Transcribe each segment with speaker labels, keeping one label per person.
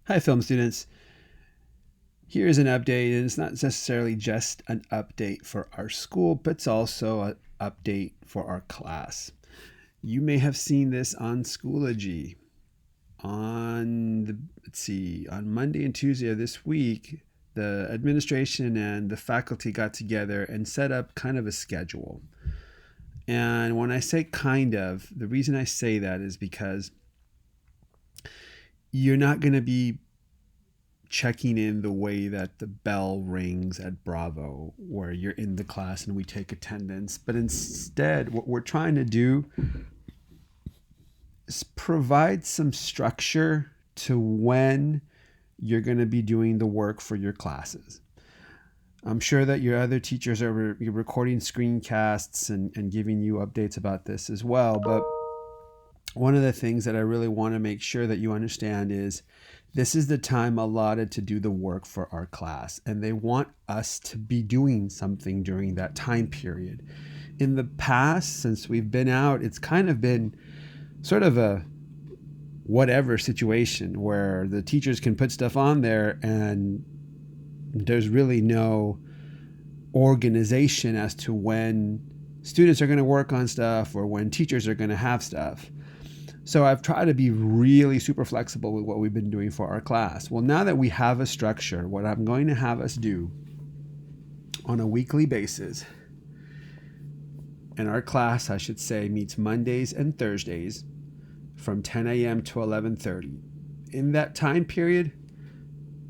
Speaker 1: Hi, film students. Here's an update, and it's not necessarily just an update for our school, but it's also an update for our class. You may have seen this on Schoology. On Monday and Tuesday of this week, the administration and the faculty got together and set up kind of a schedule. And when I say kind of, the reason I say that is because you're not going to be checking in the way that the bell rings at Bravo, where you're in the class and we take attendance. But instead, what we're trying to do is provide some structure to when you're going to be doing the work for your classes. I'm sure that your other teachers are recording screencasts and giving you updates about this as well. But one of the things that I really want to make sure that you understand is this is the time allotted to do the work for our class, and they want us to be doing something during that time period. In the past, since we've been out, it's kind of been sort of a whatever situation where the teachers can put stuff on there and there's really no organization as to when students are going to work on stuff or when teachers are going to have stuff. So I've tried to be really super flexible with what we've been doing for our class. Well, now that we have a structure, what I'm going to have us do on a weekly basis, and our class, I should say, meets Mondays and Thursdays from 10 a.m. to 11:30. In that time period,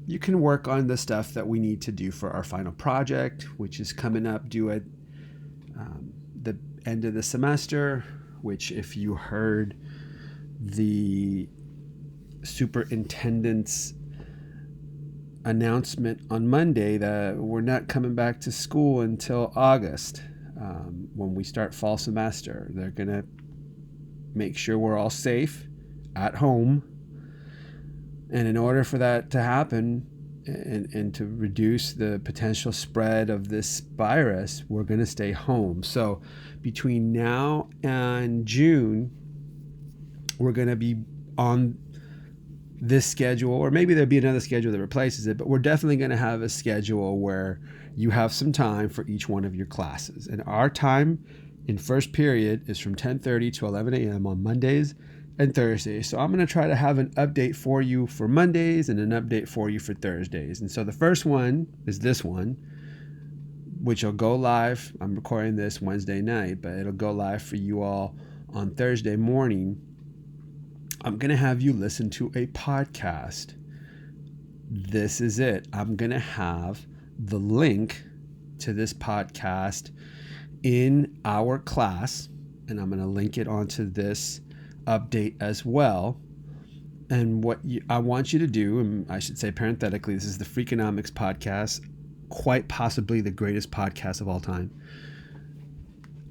Speaker 1: you can work on the stuff that we need to do for our final project, which is coming up due at the end of the semester, which if you heard the superintendent's announcement on Monday that we're not coming back to school until August when we start fall semester. They're going to make sure we're all safe at home. And in order for that to happen and to reduce the potential spread of this virus, we're going to stay home. So between now and June, we're going to be on this schedule, or maybe there'll be another schedule that replaces it, but we're definitely going to have a schedule where you have some time for each one of your classes. And our time in first period is from 10:30 to 11 a.m. on Mondays and Thursdays. So I'm going to try to have an update for you for Mondays and an update for you for Thursdays. And so the first one is this one, which will go live. I'm recording this Wednesday night, but it'll go live for you all on Thursday morning. I'm going to have you listen to a podcast. This is it. I'm going to have the link to this podcast in our class, and I'm going to link it onto this update as well. And what I want you to do, and I should say parenthetically, this is the Freakonomics podcast, quite possibly the greatest podcast of all time.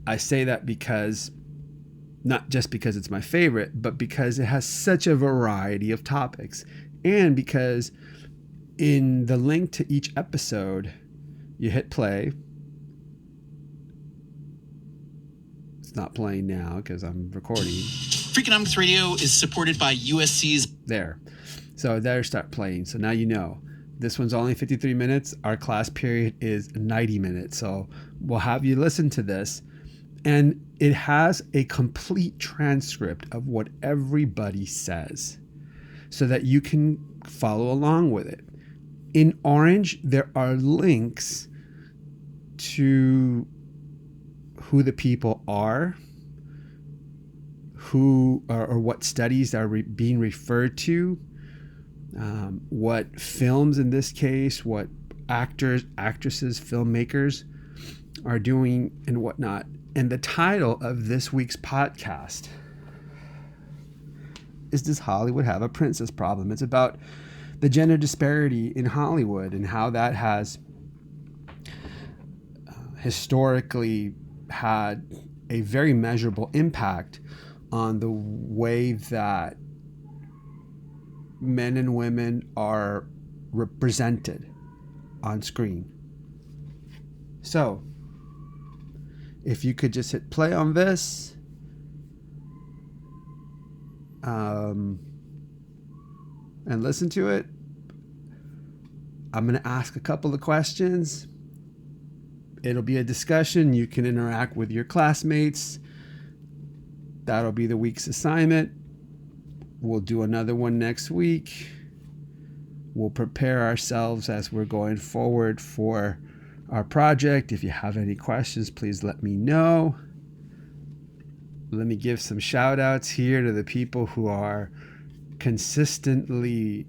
Speaker 1: I say that because not just because it's my favorite, but because it has such a variety of topics. And because in the link to each episode, you hit play. It's not playing now because I'm recording.
Speaker 2: Freakonomics Radio is supported by USC's...
Speaker 1: There. So there, start playing. So now you know. This one's only 53 minutes. Our class period is 90 minutes. So we'll have you listen to this. And it has a complete transcript of what everybody says so that you can follow along with it. In orange, there are links to who the people are, who or what studies are being referred to, what films in this case, what actors, actresses, filmmakers are doing and whatnot. And the title of this week's podcast is Does Hollywood Have a Princess Problem? It's about the gender disparity in Hollywood and how that has historically had a very measurable impact on the way that men and women are represented on screen. So, if you could just hit play on this, and listen to it, I'm going to ask a couple of questions. It'll be a discussion. You can interact with your classmates. That'll be the week's assignment. We'll do another one next week. We'll prepare ourselves as we're going forward for our project. If you have any questions, please let me know. Let me give some shout outs here to the people who are consistently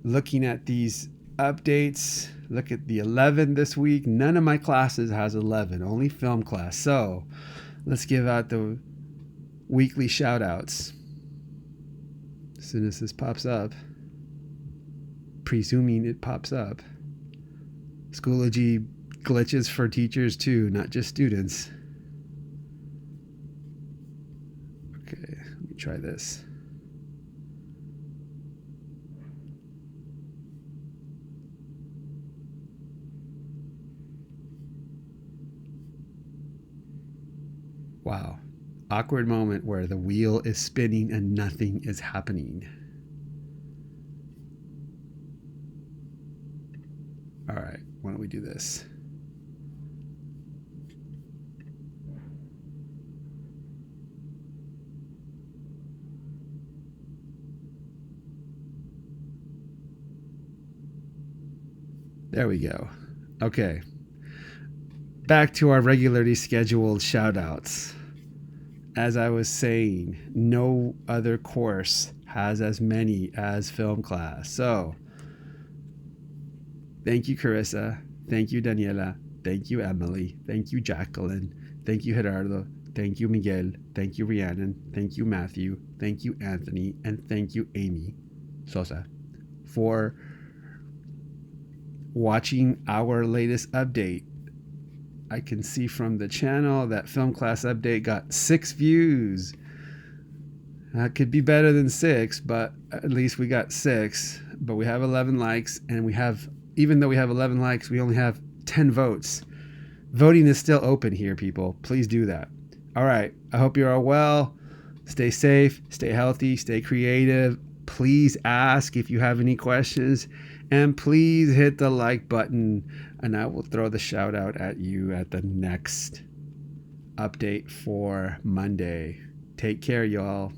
Speaker 1: looking at these updates. Look at the 11 this week. None of my classes has 11, only film class. So let's give out the weekly shout outs. As soon as this pops up, presuming it pops up. Schoology glitches for teachers too, not just students. Okay, let me try this. Wow. Awkward moment where the wheel is spinning and nothing is happening. All right, why don't we do this? There we go. Okay. Back to our regularly scheduled shout outs. As I was saying, no other course has as many as film class. So, thank you, Carissa. Thank you, Daniela. Thank you, Emily. Thank you, Jacqueline. Thank you, Gerardo. Thank you, Miguel. Thank you, Rhiannon. Thank you, Matthew. Thank you, Anthony. And thank you, Amy Sosa, for watching our latest update. I can see from the channel that film class update got 6 views. That could be better than 6, but at least we got 6. But we have 11 likes, and we have, even though we have 11 likes, we only have 10 votes. Voting is still open here, people. Please do that. All right. I hope you're all well. Stay safe, stay healthy, stay creative. Please ask if you have any questions, and please hit the like button, and I will throw the shout out at you at the next update for Monday. Take care, y'all.